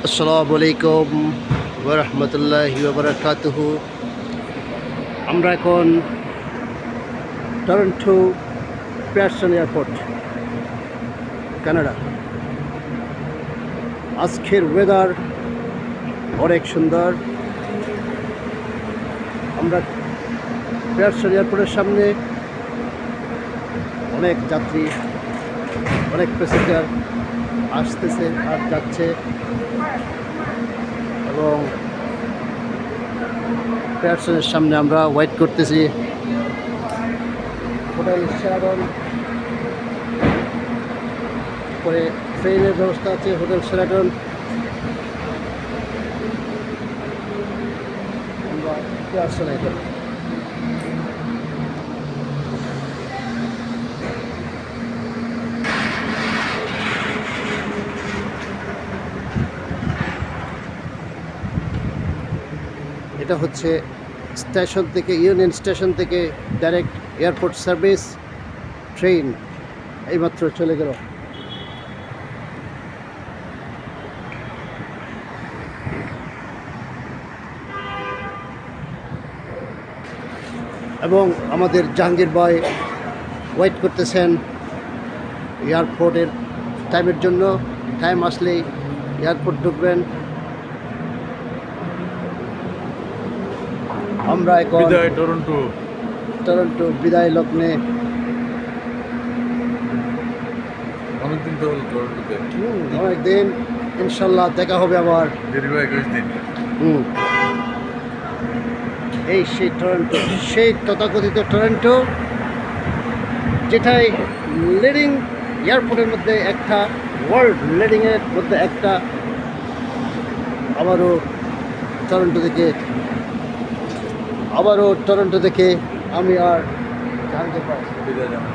আসসালামু আলাইকুম ওয়া রাহমাতুল্লাহি ওয়া বারাকাতুহু। আমরা এখন টরন্টো পেয়ারসন এয়ারপোর্ট, কানাডা। আজকের ওয়েদার অনেক সুন্দর। আমরা পেয়ারসন এয়ারপোর্টের সামনে অনেক যাত্রী, অনেক প্যাসেঞ্জার আসতেছে আর যাচ্ছে, এবং পেয়ারসনের সামনে আমরা ওয়েট করতেছি। হোটেল শেরাটন, পরে ট্রেনের ব্যবস্থা আছে হোটেল শেরাটন। আমরা পেয়ারসনে এখন এটা হচ্ছে স্টেশন থেকে, ইউনিয়ন স্টেশন থেকে ডাইরেক্ট এয়ারপোর্ট সার্ভিস ট্রেন এইমাত্র চলে গেল। এবং আমাদের জাহাঙ্গীর ভাই ওয়েট করতেছেন এয়ারপোর্টের টাইমের জন্য। টাইম আসলেই এয়ারপোর্ট ঢুকবেন। আমরা এখন বিদায় টরন্টো। টরন্টো বিদায় লগ্নে। অনেকদিন তো হলো টরন্টোতে, অনেকদিন, ইনশাল্লাহ দেখা হবে আবার। দীর্ঘ 21 দিন। এই সেই টরন্টো, সেই তথাকথিত টরন্টো, যেটাই লিডিং এয়ারপোর্টের মধ্যে একটা, ওয়ার্ল্ড লিডিংয়ের মধ্যে একটা। আবারও টরন্টো থেকে আমি আর জানতে পারি। বিদায় জানাই।